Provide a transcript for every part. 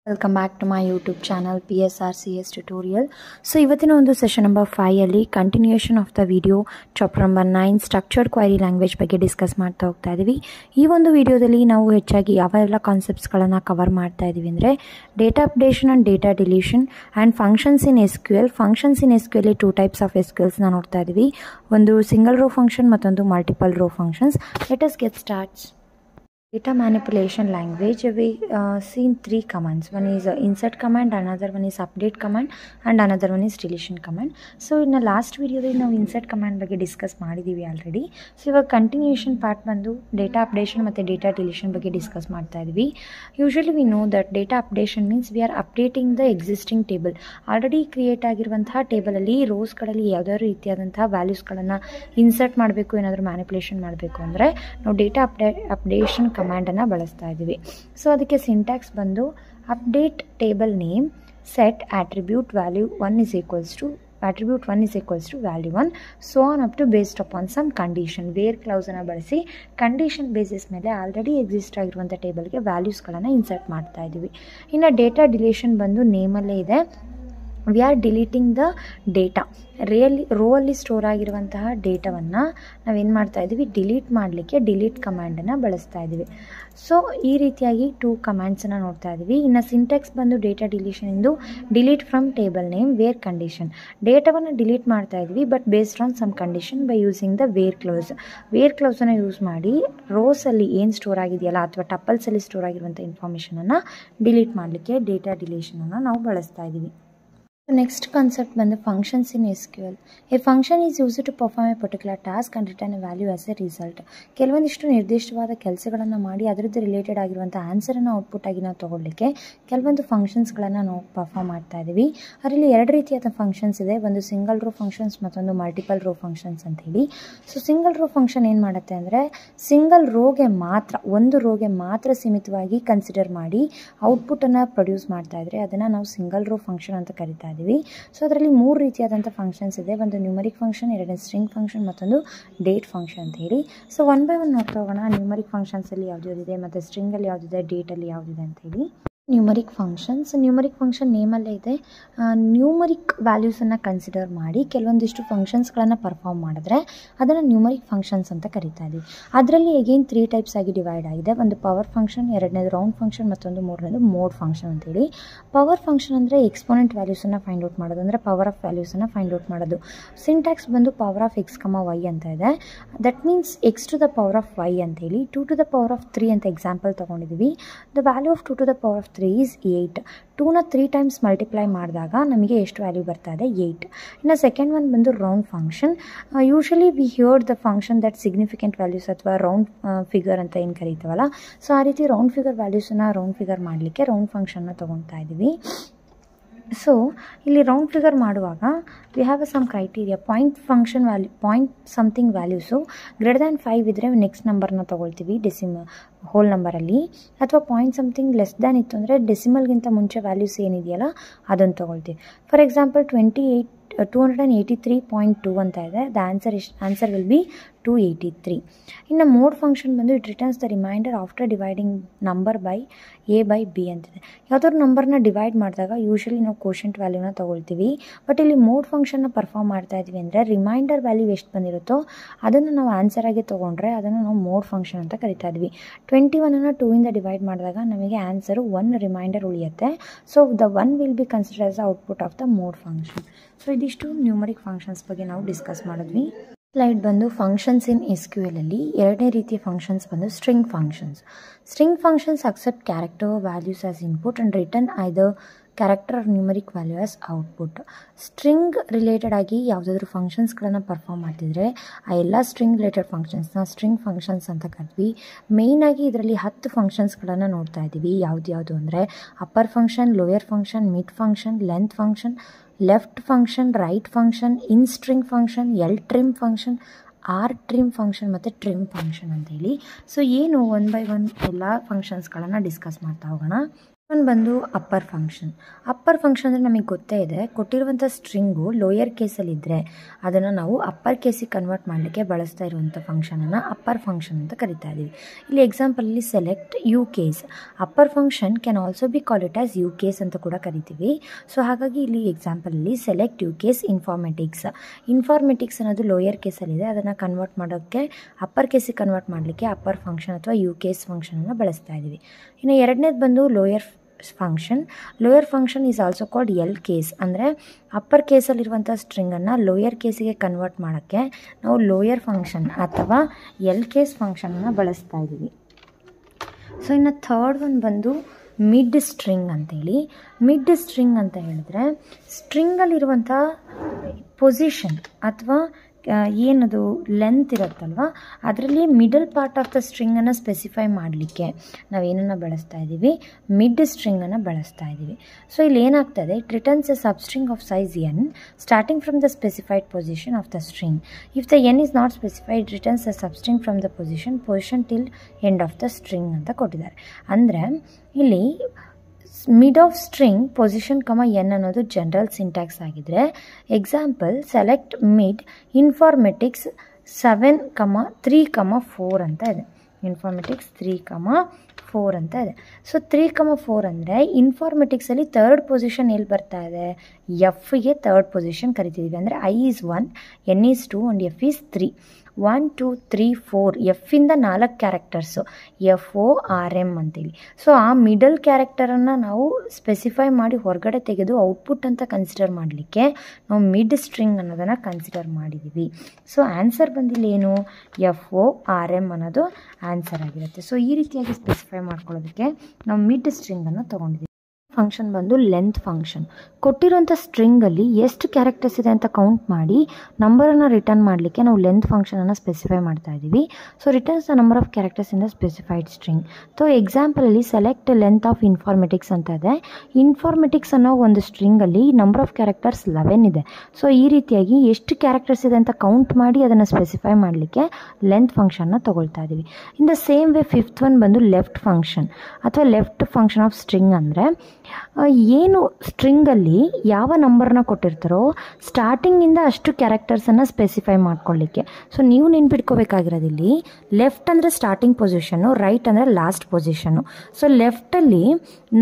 Welcome back to my YouTube channel PSRCS tutorial. So ಇವತ್ತಿನ ಒಂದು session number 5 ಅಲ್ಲಿ continuation of the video chapter number 9 structured query language ಬಗ್ಗೆ discuss ಮಾಡ್ತಾ ಹೋಗ್ತಾ ಇದೀವಿ. ಈ ಒಂದು ವಿಡಿಯೋದಲ್ಲಿ ನಾವು ಹೆಚ್ಚಾಗಿ ಯಾವೆಲ್ಲ ಕಾನ್ಸೆಪ್ಟ್ಸ್ಗಳನ್ನು ಕವರ್ ಮಾಡ್ತಾ ಇದೀವಿ ಅಂದರೆ data updation and data deletion and functions in SQL. Functions in SQL two types of SQLಸ್ನ ನೋಡ್ತಾ ಇದೀವಿ. ಒಂದು ಸಿಂಗಲ್ ರೋ ಫಂಕ್ಷನ್ ಮತ್ತೊಂದು multiple row functions. Let us get starts. Data manipulation language, we seen three commands. One is insert command, another one is update command, and another one is deletion command. So in the last video ನಾವು insert command ಬಗ್ಗೆ discuss ಮಾಡಿದ್ದೀವಿ already. So ಇವಾಗ continuation part ಬಂದು data updation ಮತ್ತು data deletion ಬಗ್ಗೆ discuss ಮಾಡ್ತಾ ಇದ್ವಿ. Usually we know that data updation means we are updating the existing table. Already create ಆಗಿರುವಂತಹ ಟೇಬಲಲ್ಲಿ ರೋಸ್ಗಳಲ್ಲಿ ಯಾವುದಾದ್ರು ರೀತಿಯಾದಂತಹ ವ್ಯಾಲ್ಯೂಸ್ಗಳನ್ನು ಇನ್ಸರ್ಟ್ ಮಾಡಬೇಕು, ಏನಾದರೂ ಮ್ಯಾನಿಪುಲೇಷನ್ ಮಾಡಬೇಕು ಅಂದರೆ ನಾವು ಡೇಟಾ ಅಪ್ಡೇಷನ್ ಕಮಾಂಡನ್ನು ಬಳಸ್ತಾ ಇದ್ದೀವಿ. ಸೊ ಅದಕ್ಕೆ ಸಿಂಟ್ಯಾಕ್ಸ್ ಬಂದು update table name set attribute value 1 is equals to value 1 so on up to based upon some condition. Where ಕ್ಲೌಸನ್ನು ಬಳಸಿ ಕಂಡೀಷನ್ ಬೇಸಿಸ್ ಮೇಲೆ ಆಲ್ರೆಡಿ ಎಕ್ಸಿಸ್ಟ್ ಆಗಿರುವಂಥ ಟೇಬಲ್ಗೆ ವ್ಯಾಲ್ಯೂಸ್ಗಳನ್ನು ಇನ್ಸರ್ಟ್ ಮಾಡ್ತಾ ಇದ್ದೀವಿ. ಇನ್ನು ಡೇಟಾ ಡಿಲೀಷನ್ ಬಂದು ನೇಮಲ್ಲೇ ಇದೆ. We are deleting the data. Row ಅಲ್ಲಿ ಸ್ಟೋರ್ ಆಗಿರುವಂತಹ ಡೇಟಾವನ್ನು ನಾವೇನು ಮಾಡ್ತಾ ಇದ್ದೀವಿ, ಡಿಲೀಟ್ ಮಾಡಲಿಕ್ಕೆ ಡಿಲೀಟ್ ಕಮಾಂಡನ್ನು ಬಳಸ್ತಾ ಇದ್ದೀವಿ. ಸೊ ಈ ರೀತಿಯಾಗಿ ಟೂ ಕಮಾಂಡ್ಸನ್ನು ನೋಡ್ತಾ ಇದ್ದೀವಿ. ಇನ್ನು ಸಿಂಟ್ಯಾಕ್ಸ್ ಬಂದು ಡೇಟಾ ಡಿಲೀಷನಿಂದು delete from table name where condition. ಡೇಟಾವನ್ನು ಡಿಲೀಟ್ ಮಾಡ್ತಾ ಇದ್ವಿ but based on some condition by using the where clause. Where ಕ್ಲೌಸನ್ನು ಯೂಸ್ ಮಾಡಿ ರೋಸಲ್ಲಿ ಏನು ಸ್ಟೋರ್ ಆಗಿದೆಯಲ್ಲ ಅಥವಾ ಟಪಲ್ಸಲ್ಲಿ ಸ್ಟೋರ್ ಆಗಿರುವಂಥ ಇನ್ಫಾರ್ಮೇಷನನ್ನು ಡಿಲೀಟ್ ಮಾಡಲಿಕ್ಕೆ ಡೇಟಾ ಡಿಲೀಷನನ್ನು ನಾವು ಬಳಸ್ತಾ ಇದ್ದೀವಿ. ನೆಕ್ಸ್ಟ್ ಕಾನ್ಸೆಪ್ಟ್ ಬಂದು functions in SQL. A function is use to perform a particular task and return a value as a result. ಕೆಲವೊಂದಿಷ್ಟು ನಿರ್ದಿಷ್ಟವಾದ ಕೆಲಸಗಳನ್ನು ಮಾಡಿ ಅದರದ್ದು ರಿಲೇಟೆಡ್ ಆಗಿರುವಂಥ ಆನ್ಸರನ್ನು ಔಟ್ಪುಟ್ ಆಗಿ ನಾವು ತೊಗೊಳ್ಳಿಕ್ಕೆ ಕೆಲವೊಂದು ಫಂಕ್ಷನ್ಸ್ಗಳನ್ನು ನಾವು ಪರ್ಫಾರ್ಮ್ ಮಾಡ್ತಾ ಇದ್ದೀವಿ. ಅದರಲ್ಲಿ ಎರಡು ರೀತಿಯಾದ ಫಂಕ್ಷನ್ಸ್ ಇದೆ. ಒಂದು ಸಿಂಗಲ್ ರೋ ಫಂಕ್ಷನ್ಸ್ ಮತ್ತೊಂದು ಮಲ್ಟಿಪಲ್ ರೋ ಫಂಕ್ಷನ್ಸ್ ಅಂತ ಹೇಳಿ. ಸೊ ಸಿಂಗಲ್ ರೋ ಫಂಕ್ಷನ್ ಏನು ಮಾಡುತ್ತೆ ಅಂದರೆ ಸಿಂಗಲ್ ರೋಗೆ ಮಾತ್ರ, ಒಂದು ರೋಗೆ ಮಾತ್ರ ಸೀಮಿತವಾಗಿ ಕನ್ಸಿಡರ್ ಮಾಡಿ ಔಟ್ಪುಟ್ಟನ್ನು ಪ್ರೊಡ್ಯೂಸ್ ಮಾಡ್ತಾ ಇದ್ರೆ ಅದನ್ನು ನಾವು ಸಿಂಗಲ್ ರೋ ಫಂಕ್ಷನ್ ಅಂತ ಕರಿತಾ ಇದ್ದೀವಿ. ಸೊ ಅದರಲ್ಲಿ ಮೂರು ರೀತಿಯಾದಂಥ ಫಂಕ್ಷನ್ಸ್ ಇದೆ. ಒಂದು ನ್ಯೂಮರಿಕ್ ಫಂಕ್ಷನ್, ಎರಡನೇ ಸ್ಟ್ರಿಂಗ್ ಫಂಕ್ಷನ್, ಮತ್ತೊಂದು ಡೇಟ್ ಫಂಕ್ಷನ್ ಅಂತ ಹೇಳಿ. ಸೊ ಒನ್ ಬೈ ಒನ್ ನೋಡ್ತಾ ಹೋಗೋಣ. ನ್ಯೂಮರಿಕ್ ಫಂಕ್ಷನ್ಸಲ್ಲಿ ಯಾವುದಿದೆ ಮತ್ತು ಸ್ಟ್ರಿಂಗಲ್ಲಿ ಯಾವುದಿದೆ, ಡೇಟಲ್ಲಿ ಯಾವುದಿದೆ ಅಂತ ಹೇಳಿ. ನ್ಯೂಮರಿಕ್ ಫಂಕ್ಷನ್ ನೇಮಲ್ಲೇ ಇದೆ. ನ್ಯೂಮರಿಕ್ ವ್ಯಾಲ್ಯೂಸನ್ನು ಕನ್ಸಿಡರ್ ಮಾಡಿ ಕೆಲವೊಂದಿಷ್ಟು ಫಂಕ್ಷನ್ಸ್ಗಳನ್ನು ಪರ್ಫಾರ್ಮ್ ಮಾಡಿದ್ರೆ ಅದನ್ನು ನ್ಯೂಮರಿಕ್ ಫಂಕ್ಷನ್ಸ್ ಅಂತ ಕರಿತಾ ಇದ್ದೀವಿ. ಅದರಲ್ಲಿ ಅಗೇನ್ 3 ಟೈಪ್ಸ್ ಆಗಿ ಡಿವೈಡ್ ಆಗಿದೆ. ಒಂದು ಪವರ್ ಫಂಕ್ಷನ್, ಎರಡನೇದು ರೌಂಡ್ ಫಂಕ್ಷನ್, ಮತ್ತೊಂದು ಮೂರನೇದು ಮೋಡ್ ಫಂಕ್ಷನ್ ಅಂತೇಳಿ. ಪವರ್ ಫಂಕ್ಷನ್ ಅಂದರೆ ಎಕ್ಸ್ಪೋನೆಂಟ್ ವ್ಯಾಲ್ಯೂಸನ್ನು ಫೈಂಡ್ ಔಟ್ ಮಾಡೋದು, ಅಂದರೆ ಪವರ್ ಆಫ್ ವ್ಯಾಲ್ಯೂಸನ್ನು ಫೈಂಡ್ ಔಟ್ ಮಾಡೋದು. ಸಿಂಟ್ಯಾಕ್ಸ್ ಬಂದು ಪವರ್ ಆಫ್ x, y ಅಂತ ಇದೆ. That means x to the power of y ಅಂತೇಳಿ 2 ಟು ದ ಪವರ್ ಆಫ್ 3 ಅಂತ ಎಕ್ಸಾಂಪಲ್ ತೊಗೊಂಡಿದ್ದೀವಿ. The value of 2 to the power of 3 is 8. 2ನ 3 ಟೈಮ್ಸ್ ಮಲ್ಟಿಪ್ಲೈ ಮಾಡಿದಾಗ ನಮಗೆ ಎಷ್ಟು ವ್ಯಾಲ್ಯೂ ಬರ್ತಾ ಇದೆ, 8. ಇನ್ನು ಸೆಕೆಂಡ್ ಒನ್ ಬಂದು round function. Usually we heard the function that significant values ಅಥವಾ ರೌಂಡ್ ಫಿಗರ್ ಅಂತ ಏನು ಕರೀತೀವಲ್ಲ, ಸೊ ಆ ರೀತಿ ರೌಂಡ್ ಫಿಗರ್ ವ್ಯಾಲ್ಯೂಸನ್ನು ರೌಂಡ್ ಫಿಗರ್ ಮಾಡಲಿಕ್ಕೆ ರೌಂಡ್ ಫಂಕ್ಷನ್ನ ತೊಗೊಳ್ತಾ ಇದ್ದೀವಿ. ಸೊ ಇಲ್ಲಿ ರೌಂಡ್ ಫಿಗರ್ ಮಾಡುವಾಗ we have some criteria. Point function value, point something values greater than 5 ಇದ್ದರೆ ನೆಕ್ಸ್ಟ್ ನಂಬರ್ನ ತೊಗೊಳ್ತೀವಿ ಹೋಲ್ ನಂಬರಲ್ಲಿ, ಅಥವಾ ಪಾಯಿಂಟ್ ಸಮಥಿಂಗ್ ಲೆಸ್ ದ್ಯಾನ್ ಇತ್ತು ಅಂದರೆ ಡೆಸಿಮಲ್ಗಿಂತ ಮುಂಚೆ ವ್ಯಾಲ್ಯೂಸ್ ಏನಿದೆಯಲ್ಲ ಅದನ್ನು ತೊಗೊಳ್ತೀವಿ. ಫಾರ್ ಎಕ್ಸಾಂಪಲ್ 283.2 ಅಂತ ಇದೆ. The answer will be 283. ಇನ್ನು ಮೋಡ್ ಫಂಕ್ಷನ್ ಬಂದು it returns the reminder after dividing number by A by B ಅಂತಿದೆ. ಯಾವುದಾದ್ರು ನಂಬರ್ನ ಡಿವೈಡ್ ಮಾಡಿದಾಗ ಯೂಶಲಿ ನಾವು ಕೋಶೆಂಟ್ ವ್ಯಾಲ್ಯೂನ ತೊಗೊಳ್ತೀವಿ. ಬಟ್ ಇಲ್ಲಿ ಮೋಡ್ ಫಂಕ್ಷನ್ನ ಪರ್ಫಾರ್ಮ್ ಮಾಡ್ತಾ ಇದ್ವಿ ಅಂದರೆ ರಿಮೈಂಡರ್ ವ್ಯಾಲ್ಯೂ ಎಷ್ಟು ಬಂದಿರುತ್ತೋ ಅದನ್ನು ನಾವು ಆನ್ಸರಾಗಿ ತೊಗೊಂಡ್ರೆ ಅದನ್ನು ನಾವು ಮೋಡ್ ಫಂಕ್ಷನ್ ಅಂತ ಕರಿತಾ ಇದ್ವಿ. 21ಅನ್ನು 2ಇಂದ ಡಿವೈಡ್ ಮಾಡಿದಾಗ ನಮಗೆ ಆನ್ಸರು 1 ರಿಮೈಂಡರ್ ಉಳಿಯುತ್ತೆ. So the 1 will be consider as the output of the mode function. So ಇದಿಷ್ಟು ನ್ಯೂಮರಿಕ್ ಫಂಕ್ಷನ್ಸ್ ಬಗ್ಗೆ ನಾವು ಡಿಸ್ಕಸ್ ಮಾಡಿದ್ವಿ. ಸ್ಲೈಡ್ ಬಂದು ಫಂಕ್ಷನ್ಸ್ ಇನ್ SQL ಅಲ್ಲಿ ಎರಡನೇ ರೀತಿಯ ಫಂಕ್ಷನ್ಸ್ ಬಂದು string functions accept character values as input and return either character or numeric value as output. String related ಆಗಿ ಯಾವುದಾದ್ರೂ ಫಂಕ್ಷನ್ಸ್ಗಳನ್ನು ಪರ್ಫಾರ್ಮ್ ಮಾಡ್ತಿದ್ರೆ ಆ ಎಲ್ಲ ಸ್ಟ್ರಿಂಗ್ ರಿಲೇಟೆಡ್ ಫಂಕ್ಷನ್ಸ್ನ ಸ್ಟ್ರಿಂಗ್ ಫಂಕ್ಷನ್ಸ್ ಅಂತ ಕರಿತೀವಿ. ಮೇಯ್ನಾಗಿ ಇದರಲ್ಲಿ 10 ಫಂಕ್ಷನ್ಸ್ಗಳನ್ನು ನೋಡ್ತಾ ಇದ್ದೀವಿ. ಯಾವುದು ಅಂದರೆ upper function, lower function, mid function, length function, left function, right function, in string function, L trim function, R trim function ಮತ್ತು ಟ್ರಿಮ್ ಫಂಕ್ಷನ್ ಅಂತೇಳಿ. ಸೊ ಏನು ಒನ್ ಬೈ ಒನ್ ಎಲ್ಲ ಫಂಕ್ಷನ್ಸ್ಗಳನ್ನು ಡಿಸ್ಕಸ್ ಮಾಡ್ತಾ ಹೋಗೋಣ. ಒಂದು ಬಂದು ಅಪ್ಪರ್ ಫಂಕ್ಷನ್. ಅಪ್ಪರ್ ಫಂಕ್ಷನ್ ಅಂದರೆ ನಮಗೆ ಗೊತ್ತೇ ಇದೆ, ಕೊಟ್ಟಿರುವಂಥ ಸ್ಟ್ರಿಂಗು ಲೋಯರ್ ಕೇಸಲ್ಲಿದ್ದರೆ ಅದನ್ನು ನಾವು ಅಪ್ಪರ್ ಕೇಸಿಗೆ ಕನ್ವರ್ಟ್ ಮಾಡಲಿಕ್ಕೆ ಬಳಸ್ತಾ ಇರುವಂಥ ಫಂಕ್ಷನನ್ನು ಅಪ್ಪರ್ ಫಂಕ್ಷನ್ ಅಂತ ಕರಿತಾ ಇದ್ದೀವಿ. ಇಲ್ಲಿ ಎಕ್ಸಾಂಪಲಲ್ಲಿ select U case. Upper function can also be call it as U case ಅಂತ ಕೂಡ ಕರಿತೀವಿ. ಸೊ ಹಾಗಾಗಿ ಇಲ್ಲಿ ಎಕ್ಸಾಂಪಲಲ್ಲಿ select U case informatics. Informatics ಅನ್ನೋದು ಲೋಯರ್ ಕೇಸಲ್ಲಿದೆ, ಅದನ್ನು ಕನ್ವರ್ಟ್ ಮಾಡೋಕ್ಕೆ ಅಪ್ಪರ್ ಕೇಸಿಗೆ ಕನ್ವರ್ಟ್ ಮಾಡಲಿಕ್ಕೆ ಅಪ್ಪರ್ ಫಂಕ್ಷನ್ ಅಥವಾ ಯು ಕೇಸ್ ಫಂಕ್ಷನನ್ನು ಬಳಸ್ತಾ ಇದ್ದೀವಿ. ಇನ್ನು ಎರಡನೇದು ಬಂದು lower function. Lower function is also called L case. ಅಂದರೆ ಅಪ್ಪರ್ ಕೇಸಲ್ಲಿರುವಂಥ ಸ್ಟ್ರಿಂಗನ್ನು ಲೋಯರ್ ಕೇಸಿಗೆ ಕನ್ವರ್ಟ್ ಮಾಡೋಕ್ಕೆ ನಾವು ಲೋಯರ್ ಫಂಕ್ಷನ್ ಅಥವಾ ಎಲ್ ಕೇಸ್ ಫಂಕ್ಷನನ್ನು ಬಳಸ್ತಾ ಇದ್ದೀವಿ. ಸೊ ಇನ್ನು ಥರ್ಡ್ ಒಂದು ಬಂದು ಮಿಡ್ ಸ್ಟ್ರಿಂಗ್ ಅಂತೇಳಿ. ಮಿಡ್ ಸ್ಟ್ರಿಂಗ್ ಅಂತ ಹೇಳಿದ್ರೆ ಸ್ಟ್ರಿಂಗಲ್ಲಿರುವಂಥ ಪೊಸಿಷನ್ ಅಥವಾ ಏನದು ಲೆಂತ್ ಇರುತ್ತಲ್ವ, ಅದರಲ್ಲಿ ಮಿಡಲ್ ಪಾರ್ಟ್ ಆಫ್ ದ ಸ್ಟ್ರಿಂಗನ್ನು ಸ್ಪೆಸಿಫೈ ಮಾಡಲಿಕ್ಕೆ ನಾವೇನನ್ನು ಬಳಸ್ತಾ ಇದ್ದೀವಿ, ಮಿಡ್ ಸ್ಟ್ರಿಂಗನ್ನು ಬಳಸ್ತಾ ಇದ್ದೀವಿ. ಸೊ ಇಲ್ಲಿ ಏನಾಗ್ತದೆ, it returns a substring of size N starting from the specified position of the string. If the N is not specified, returns a substring from the position till end of the string ಅಂತ ಕೊಟ್ಟಿದ್ದಾರೆ. ಅಂದರೆ ಇಲ್ಲಿ mid of string position N ಅನ್ನೋದು general syntax ಆಗಿದ್ರೆ, example select mid informatics 7,3,4 ಅಂತ ಇದೆ. Informatics 3,4 ಅಂತ ಇದೆ. ಸೊ 3,4 ಅಂದರೆ ಇನ್ಫಾರ್ಮೆಟಿಕ್ಸಲ್ಲಿ ಥರ್ಡ್ ಪೊಸಿಷನ್ ಎಲ್ಲಿ ಬರ್ತಾ ಇದೆ, ಎಫ್ಗೆ ಥರ್ಡ್ ಪೊಸಿಷನ್ ಕರಿತಿದ್ದೀವಿ. ಅಂದರೆ I is 1, N is 2 and F is 3. 1 2 3 4 ಎಫ್ಫಿಂದ 4 ಕ್ಯಾರೆಕ್ಟರ್ಸು FORM ಅಂತೇಳಿ. ಸೊ ಆ ಮಿಡಲ್ ಕ್ಯಾರೆಕ್ಟರನ್ನು ನಾವು ಸ್ಪೆಸಿಫೈ ಮಾಡಿ ಹೊರಗಡೆ ತೆಗೆದು ಔಟ್ಪುಟ್ ಅಂತ ಕನ್ಸಿಡರ್ ಮಾಡಲಿಕ್ಕೆ ನಾವು ಮಿಡ್ ಸ್ಟ್ರಿಂಗ್ ಅನ್ನೋದನ್ನು ಕನ್ಸಿಡರ್ ಮಾಡಿದ್ದೀವಿ. ಸೊ ಆನ್ಸರ್ ಬಂದಿಲ್ಲ ಏನು, FORM ಅನ್ನೋದು ಆನ್ಸರ್ ಆಗಿರುತ್ತೆ. ಸೊ ಈ ರೀತಿಯಾಗಿ ಸ್ಪೆಸಿಫೈ ಮಾಡ್ಕೊಳ್ಳೋದಕ್ಕೆ ನಾವು ಮಿಡ್ ಸ್ಟ್ರಿಂಗನ್ನು ತೊಗೊಂಡಿದ್ದೀವಿ. ಫಂಕ್ಷನ್ ಬಂದು ಲೆಂತ್ ಫಂಕ್ಷನ್. ಕೊಟ್ಟಿರುವಂಥ ಸ್ಟ್ರಿಂಗಲ್ಲಿ ಎಷ್ಟು ಕ್ಯಾರೆಕ್ಟರ್ಸ್ ಇದೆ ಅಂತ ಕೌಂಟ್ ಮಾಡಿ ನಂಬರನ್ನು ರಿಟರ್ನ್ ಮಾಡಲಿಕ್ಕೆ ನಾವು ಲೆಂತ್ ಫಂಕ್ಷನನ್ನು ಸ್ಪೆಸಿಫೈ ಮಾಡ್ತಾ ಇದ್ದೀವಿ. So returns the number of characters in the specified string. So ಎಕ್ಸಾಂಪಲಲ್ಲಿ ಸೆಲೆಕ್ಟ್ ಲೆಂತ್ ಆಫ್ ಇನ್ಫಾರ್ಮೆಟಿಕ್ಸ್ ಅಂತ ಇದೆ. ಇನ್ಫಾರ್ಮೆಟಿಕ್ಸ್ ಅನ್ನೋ ಒಂದು ಸ್ಟ್ರಿಂಗಲ್ಲಿ ನಂಬರ್ ಆಫ್ ಕ್ಯಾರೆಕ್ಟರ್ಸ್ 11 ಇದೆ. ಸೊ ಈ ರೀತಿಯಾಗಿ ಎಷ್ಟು ಕ್ಯಾರೆಕ್ಟರ್ಸ್ ಇದೆ ಅಂತ ಕೌಂಟ್ ಮಾಡಿ ಅದನ್ನು ಸ್ಪೆಸಿಫೈ ಮಾಡಲಿಕ್ಕೆ ಲೆಂತ್ ಫಂಕ್ಷನ್ನ ತೊಗೊಳ್ತಾ ಇದ್ದೀವಿ. In the same way fifth one ಬಂದು ಲೆಫ್ಟ್ ಫಂಕ್ಷನ್ ಅಥವಾ ಲೆಫ್ಟ್ ಫಂಕ್ಷನ್ ಆಫ್ ಸ್ಟ್ರಿಂಗ್. ಅಂದರೆ ಏನು ಸ್ಟ್ರಿಂಗಲ್ಲಿ ಯಾವ ನಂಬರ್ನ ಕೊಟ್ಟಿರ್ತಾರೋ ಸ್ಟಾರ್ಟಿಂಗಿಂದ ಅಷ್ಟು ಕ್ಯಾರೆಕ್ಟರ್ಸನ್ನು ಸ್ಪೆಸಿಫೈ ಮಾಡ್ಕೊಳ್ಳಿಕ್ಕೆ. ಸೊ ನೀವು ನೆನ್ಪಿಟ್ಕೋಬೇಕಾಗಿರೋದಿಲ್ಲಿ ಲೆಫ್ಟ್ ಅಂದರೆ ಸ್ಟಾರ್ಟಿಂಗ್ ಪೊಸಿಷನ್ನು, ರೈಟ್ ಅಂದರೆ ಲಾಸ್ಟ್ ಪೊಸಿಷನ್ನು. ಸೊ ಲೆಫ್ಟಲ್ಲಿ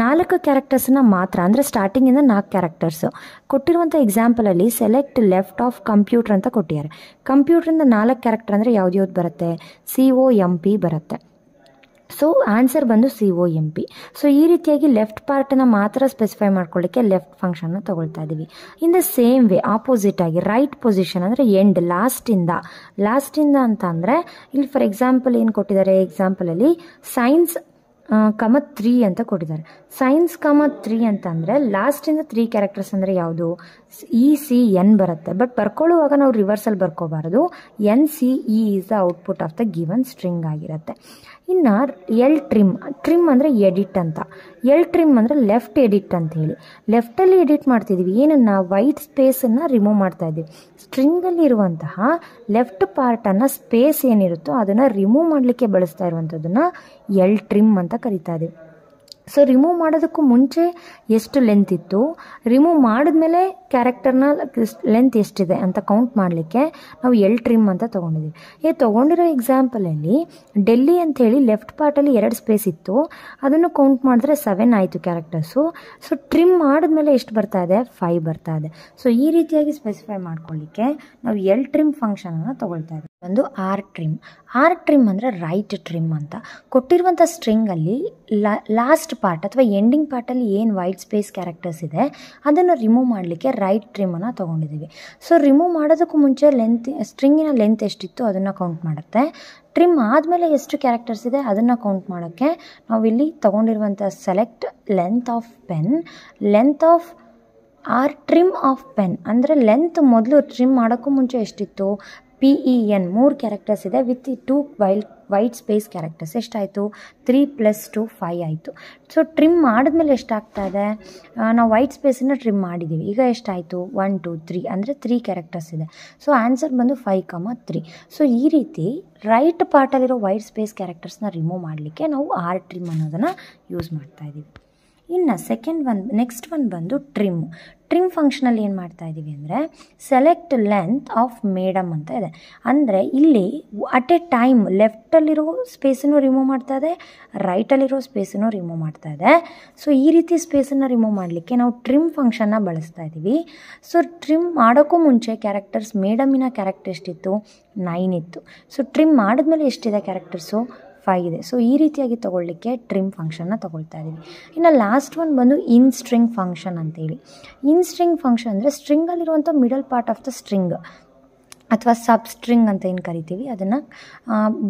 4 ಕ್ಯಾರೆಕ್ಟರ್ಸನ್ನ ಮಾತ್ರ, ಅಂದರೆ ಸ್ಟಾರ್ಟಿಂಗಿಂದ 4 ಕ್ಯಾರೆಕ್ಟರ್ಸು ಕೊಟ್ಟಿರುವಂಥ ಎಕ್ಸಾಂಪಲಲ್ಲಿ ಸೆಲೆಕ್ಟ್ ಲೆಫ್ಟ್ ಆಫ್ ಕಂಪ್ಯೂಟರ್ ಅಂತ ಕೊಟ್ಟಿದ್ದಾರೆ. ಕಂಪ್ಯೂಟ್ರಿಂದ 4 ಕ್ಯಾರೆಕ್ಟರ್ ಅಂದರೆ ಯಾವ್ದು ಬರುತ್ತೆ, COMP ಬರುತ್ತೆ. ಸೊ ಆನ್ಸರ್ ಬಂದು COMP. ಸೊ ಈ ರೀತಿಯಾಗಿ ಲೆಫ್ಟ್ ಪಾರ್ಟನ್ನು ಮಾತ್ರ ಸ್ಪೆಸಿಫೈ ಮಾಡ್ಕೊಳ್ಳಿಕ್ಕೆ ಲೆಫ್ಟ್ ಫಂಕ್ಷನ್ನ ತೊಗೊಳ್ತಾ ಇದ್ದೀವಿ. In the same way opposite ಆಗಿ ರೈಟ್ ಪೊಸಿಷನ್ ಅಂದರೆ ಎಂಡ್, ಲಾಸ್ಟಿಂದ ಅಂತ ಅಂದರೆ ಇಲ್ಲಿ ಫಾರ್ ಎಕ್ಸಾಂಪಲ್ ಏನು ಕೊಟ್ಟಿದ್ದಾರೆ, ಎಕ್ಸಾಂಪಲಲ್ಲಿ ಸೈನ್ಸ್ 3 ಅಂತ ಕೊಟ್ಟಿದ್ದಾರೆ. ಸೈನ್ಸ್ 3 ಅಂತಂದರೆ ಲಾಸ್ಟಿಂದ 3 ಕ್ಯಾರೆಕ್ಟರ್ಸ್ ಅಂದರೆ ಯಾವುದು, ECN ಬರುತ್ತೆ. ಬಟ್ ಬರ್ಕೊಳ್ಳುವಾಗ ನಾವು ರಿವರ್ಸಲ್ಲಿ ಬರ್ಕೋಬಾರ್ದು, NCE is the output of the given string ಆಗಿರುತ್ತೆ. ಇನ್ನು ಟ್ರಿಮ್ ಅಂದರೆ ಎಡಿಟ್ ಅಂತ. ಟ್ರಿಮ್ ಅಂದರೆ ಲೆಫ್ಟ್ ಎಡಿಟ್ ಅಂತ ಹೇಳಿ. ಲೆಫ್ಟಲ್ಲಿ ಎಡಿಟ್ ಮಾಡ್ತಿದ್ದೀವಿ, ಏನನ್ನ ವೈಟ್ ಸ್ಪೇಸನ್ನು ರಿಮೂವ್ ಮಾಡ್ತಾ ಇದ್ದೀವಿ. ಸ್ಟ್ರಿಂಗಲ್ಲಿ ಇರುವಂತಹ ಲೆಫ್ಟ್ ಪಾರ್ಟನ್ನು ಸ್ಪೇಸ್ ಏನಿರುತ್ತೋ ಅದನ್ನು ರಿಮೂವ್ ಮಾಡಲಿಕ್ಕೆ ಬಳಸ್ತಾ ಇರುವಂಥದ್ದನ್ನು ಟ್ರಿಮ್ ಅಂತ ಕರಿತಾ ಇದ್ದೀವಿ. ಸೊ ರಿಮೂವ್ ಮಾಡೋದಕ್ಕೂ ಮುಂಚೆ ಎಷ್ಟು ಲೆಂತ್ ಇತ್ತು, ರಿಮೂವ್ ಮಾಡಿದ್ಮೇಲೆ ಕ್ಯಾರೆಕ್ಟರ್ನ ಲೆಂತ್ ಎಷ್ಟಿದೆ ಅಂತ ಕೌಂಟ್ ಮಾಡಲಿಕ್ಕೆ ನಾವು ಟ್ರಿಮ್ ಅಂತ ತೊಗೊಂಡಿದ್ದೀವಿ. ತೊಗೊಂಡಿರೋ ಎಕ್ಸಾಂಪಲಲ್ಲಿ ಡೆಲ್ಲಿ ಅಂಥೇಳಿ ಲೆಫ್ಟ್ ಪಾರ್ಟಲ್ಲಿ 2 ಸ್ಪೇಸ್ ಇತ್ತು, ಅದನ್ನು ಕೌಂಟ್ ಮಾಡಿದ್ರೆ 7 ಆಯಿತು ಕ್ಯಾರೆಕ್ಟರ್ಸು. ಸೊ ಟ್ರಿಮ್ ಮಾಡಿದ್ಮೇಲೆ ಎಷ್ಟು ಬರ್ತಾ ಇದೆ, 5 ಬರ್ತಾ ಇದೆ. ಸೊ ಈ ರೀತಿಯಾಗಿ ಸ್ಪೆಸಿಫೈ ಮಾಡ್ಕೊಳ್ಳಿಕ್ಕೆ ನಾವು ಟ್ರಿಮ್ ಫಂಕ್ಷನನ್ನು ತೊಗೊಳ್ತಾ ಇದ್ದೀವಿ. ಒಂದು ಆರ್ ಟ್ರಿಮ್ ಅಂದರೆ ರೈಟ್ ಟ್ರಿಮ್ ಅಂತ. ಕೊಟ್ಟಿರುವಂಥ ಸ್ಟ್ರಿಂಗಲ್ಲಿ ಲಾಸ್ಟ್ ಪಾರ್ಟ್ ಅಥವಾ ಎಂಡಿಂಗ್ ಪಾರ್ಟಲ್ಲಿ ಏನು ವೈಟ್ ಸ್ಪೇಸ್ ಕ್ಯಾರೆಕ್ಟರ್ಸ್ ಇದೆ ಅದನ್ನು ರಿಮೂವ್ ಮಾಡಲಿಕ್ಕೆ ರೈಟ್ ಟ್ರಿಮನ್ನು ತೊಗೊಂಡಿದ್ದೀವಿ. ಸೊ ರಿಮೂವ್ ಮಾಡೋದಕ್ಕೂ ಮುಂಚೆ ಸ್ಟ್ರಿಂಗಿನ ಲೆಂತ್ ಎಷ್ಟಿತ್ತು ಅದನ್ನು ಕೌಂಟ್ ಮಾಡುತ್ತೆ. ಟ್ರಿಮ್ ಆದಮೇಲೆ ಎಷ್ಟು ಕ್ಯಾರೆಕ್ಟರ್ಸ್ ಇದೆ ಅದನ್ನು ಕೌಂಟ್ ಮಾಡೋಕ್ಕೆ ನಾವಿಲ್ಲಿ ತೊಗೊಂಡಿರುವಂಥ select length of pen, length of R trim of pen ಅಂದರೆ ಲೆಂತ್ ಮೊದಲು ಟ್ರಿಮ್ ಮಾಡೋಕ್ಕೂ ಮುಂಚೆ ಎಷ್ಟಿತ್ತು, PEN 3 ಕ್ಯಾರೆಕ್ಟರ್ಸ್ ಇದೆ ವಿತ್ 2 ವೈಟ್ ಸ್ಪೇಸ್ ಕ್ಯಾರೆಕ್ಟರ್ಸ್. ಎಷ್ಟಾಯಿತು, 3 + 2 5 ಆಯಿತು. ಸೊ ಟ್ರಿಮ್ ಮಾಡಿದ್ಮೇಲೆ ಎಷ್ಟಾಗ್ತಾ ಇದೆ, ನಾವು ವೈಟ್ ಸ್ಪೇಸನ್ನು ಟ್ರಿಮ್ ಮಾಡಿದ್ದೀವಿ. ಈಗ ಎಷ್ಟಾಯಿತು, 1 2 3 ಅಂದರೆ 3 ಕ್ಯಾರೆಕ್ಟರ್ಸ್ ಇದೆ. ಸೊ ಆನ್ಸರ್ ಬಂದು 5,3. ಸೊ ಈ ರೀತಿ ರೈಟ್ ಪಾರ್ಟಲ್ಲಿರೋ ವೈಟ್ ಸ್ಪೇಸ್ ಕ್ಯಾರೆಕ್ಟರ್ಸ್ನ ರಿಮೂವ್ ಮಾಡಲಿಕ್ಕೆ ನಾವು ಆರ್ ಟ್ರಿಮ್ ಅನ್ನೋದನ್ನು ಯೂಸ್ ಮಾಡ್ತಾ ಇದ್ದೀವಿ. ಇನ್ನು ನೆಕ್ಸ್ಟ್ ಒನ್ ಬಂದು ಟ್ರಿಮ್ ಫಂಕ್ಷನಲ್ಲಿ ಏನು ಮಾಡ್ತಾ ಇದ್ದೀವಿ ಅಂದರೆ ಸೆಲೆಕ್ಟ್ ಲೆಂತ್ ಆಫ್ ಮೇಡಮ್ ಅಂತ ಇದೆ. ಅಂದರೆ ಇಲ್ಲಿ ಅಟ್ ಎ ಟೈಮ್ ಲೆಫ್ಟಲ್ಲಿರೋ ಸ್ಪೇಸನ್ನು ರಿಮೂವ್ ಮಾಡ್ತಾ ಇದೆ, ರೈಟಲ್ಲಿರೋ ಸ್ಪೇಸನ್ನು ರಿಮೂವ್ ಮಾಡ್ತಾ ಇದೆ. ಸೊ ಈ ರೀತಿ ಸ್ಪೇಸನ್ನು ರಿಮೂವ್ ಮಾಡಲಿಕ್ಕೆ ನಾವು ಟ್ರಿಮ್ ಫಂಕ್ಷನ್ನ ಬಳಸ್ತಾ ಇದ್ದೀವಿ. ಸೊ ಟ್ರಿಮ್ ಮಾಡೋಕ್ಕೂ ಮುಂಚೆ ಕ್ಯಾರೆಕ್ಟರ್ಸ್ ಮೇಡಮಿನ ಕ್ಯಾರೆಕ್ಟರ್ ಎಷ್ಟಿತ್ತು, 9 ಇತ್ತು. ಸೊ ಟ್ರಿಮ್ ಮಾಡಿದ್ಮೇಲೆ ಎಷ್ಟಿದೆ ಕ್ಯಾರೆಕ್ಟರ್ಸು, 5 ಇದೆ. ಸೊ ಈ ರೀತಿಯಾಗಿ ತೊಗೊಳ್ಳಿಕ್ಕೆ ಟ್ರಿಮ್ ಫಂಕ್ಷನ್ನ ತೊಗೊಳ್ತಾ ಇದ್ದೀವಿ. ಇನ್ನು ಲಾಸ್ಟ್ ಒನ್ ಬಂದು ಇನ್ ಸ್ಟ್ರಿಂಗ್ ಫಂಕ್ಷನ್ ಅಂತೇಳಿ. ಇನ್ ಸ್ಟ್ರಿಂಗ್ ಫಂಕ್ಷನ್ ಅಂದರೆ ಸ್ಟ್ರಿಂಗಲ್ಲಿರುವಂಥ middle part of the string ಅಥವಾ ಸಬ್ ಸ್ಟ್ರಿಂಗ್ ಅಂತ ಏನು ಕರಿತೀವಿ ಅದನ್ನು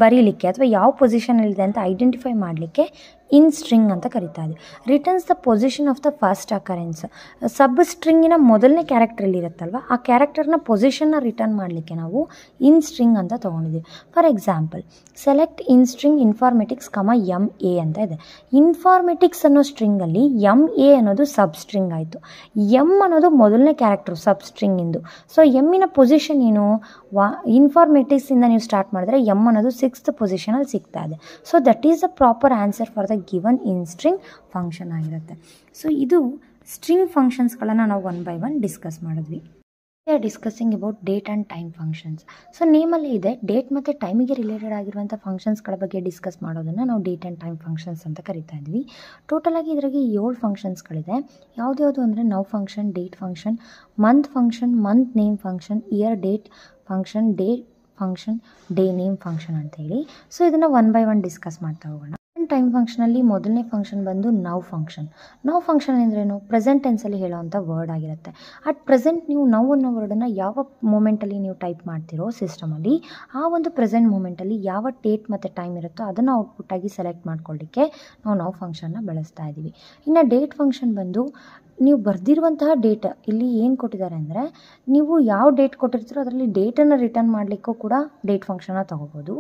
ಬರೀಲಿಕ್ಕೆ ಅಥವಾ ಯಾವ ಪೊಸಿಷನಲ್ಲಿದೆ ಅಂತ ಐಡೆಂಟಿಫೈ ಮಾಡಲಿಕ್ಕೆ ಇನ್ ಸ್ಟ್ರಿಂಗ್ ಅಂತ ಕರಿತಾ ಇದೆ. Returns the position of the first occurrence. ಸಬ್ ಸ್ಟ್ರಿಂಗಿನ ಮೊದಲನೇ ಕ್ಯಾರೆಕ್ಟ್ರಲ್ಲಿ ಇರುತ್ತಲ್ವ, ಆ ಕ್ಯಾರೆಕ್ಟರ್ನ ಪೊಸಿಷನ್ನ ರಿಟರ್ನ್ ಮಾಡಲಿಕ್ಕೆ ನಾವು ಇನ್ ಸ್ಟ್ರಿಂಗ್ ಅಂತ ತೊಗೊಂಡಿದ್ದೀವಿ. For example select in string informatics MA ಅಂತ ಇದೆ. ಇನ್ಫಾರ್ಮೆಟಿಕ್ಸ್ ಅನ್ನೋ ಸ್ಟ್ರಿಂಗಲ್ಲಿ MA ಅನ್ನೋದು ಸಬ್ ಸ್ಟ್ರಿಂಗ್ ಆಯಿತು. ಅನ್ನೋದು ಮೊದಲನೇ ಕ್ಯಾರೆಕ್ಟರ್ ಸಬ್ ಸ್ಟ್ರಿಂಗಿಂದು. ಸೊ ಎಮ್ಮಿನ ಪೊಸಿಷನ್ ಏನು, ಇನ್ಫಾರ್ಮೆಟಿಕ್ಸಿಂದ ನೀವು ಸ್ಟಾರ್ಟ್ ಮಾಡಿದ್ರೆ ಅನ್ನೋದು 6th ಪೊಸಿಷನಲ್ಲಿ ಸಿಗ್ತಾ ಇದೆ. So that is the proper answer for the given in string function ಆಗಿರುತ್ತೆ. ಸೊ ಇದು ಸ್ಟ್ರಿಂಗ್ ಫಂಕ್ಷನ್ಸ್ಗಳನ್ನು ನಾವು ಒನ್ ಬೈ ಒನ್ ಡಿಸ್ಕಸ್ ಮಾಡಿದ್ವಿ. Discussing about date and time functions. So ನೇಮಲ್ಲೇ ಇದೆ ಡೇಟ್ ಮತ್ತು ಟೈಮಿಗೆ ರಿಲೇಟೆಡ್ ಆಗಿರುವಂಥ ಫಂಕ್ಷನ್ಸ್ಗಳ ಬಗ್ಗೆ ಡಿಸ್ಕಸ್ ಮಾಡೋದನ್ನು ನಾವು ಡೇಟ್ ಆ್ಯಂಡ್ ಟೈಮ್ ಫಂಕ್ಷನ್ಸ್ ಅಂತ ಕರಿತಾ ಇದ್ವಿ. ಟೋಟಲಾಗಿ ಇದರಾಗೆ 7 ಫಂಕ್ಷನ್ಸ್ಗಳಿದೆ. ಯಾವ್ದು ಅಂದರೆ now function, date function, month name function, year date function, day function, day name function ಅಂತೇಳಿ. ಸೊ ಇದನ್ನು ಒನ್ ಬೈ ಒನ್ ಡಿಸ್ಕಸ್ ಮಾಡ್ತಾ ಹೋಗೋಣ. ಟೈಮ್ ಫಂಕ್ಷನಲ್ಲಿ ಮೊದಲನೇ ಫಂಕ್ಷನ್ ಬಂದು ನೌ ಫಂಕ್ಷನ್ ಅಂದ್ರೇನು, ಪ್ರೆಸೆಂಟ್ ಟೆನ್ಸಲ್ಲಿ ಹೇಳೋವಂಥ ವರ್ಡ್ ಆಗಿರುತ್ತೆ. ಅಟ್ ಪ್ರೆಸೆಂಟ್ ನೀವು ನೌ ಅನ್ನೋ ವರ್ಡನ್ನು ಯಾವ ಮೂಮೆಂಟಲ್ಲಿ ನೀವು ಟೈಪ್ ಮಾಡ್ತಿರೋ ಸಿಸ್ಟಮಲ್ಲಿ, ಆ ಒಂದು ಪ್ರೆಸೆಂಟ್ ಮೂಮೆಂಟಲ್ಲಿ ಯಾವ ಡೇಟ್ ಮತ್ತು ಟೈಮ್ ಇರುತ್ತೋ ಅದನ್ನು ಔಟ್ಪುಟ್ಟಾಗಿ ಸೆಲೆಕ್ಟ್ ಮಾಡ್ಕೊಳ್ಳಿಕ್ಕೆ ನಾವು ನೌ ಫಂಕ್ಷನ್ನ ಬಳಸ್ತಾ ಇದ್ದೀವಿ. ಇನ್ನು ಡೇಟ್ ಫಂಕ್ಷನ್ ಬಂದು ನೀವು ಬರೆದಿರುವಂತಹ ಡೇಟ್ ಇಲ್ಲಿ ಏನು ಕೊಟ್ಟಿದ್ದಾರೆ ಅಂದರೆ, ನೀವು ಯಾವ ಡೇಟ್ ಕೊಟ್ಟಿರ್ತೀರೋ ಅದರಲ್ಲಿ ಡೇಟನ್ನು ರಿಟರ್ನ್ ಮಾಡಲಿಕ್ಕೂ ಕೂಡ ಡೇಟ್ ಫಂಕ್ಷನ್ನ ತೊಗೋಬೋದು.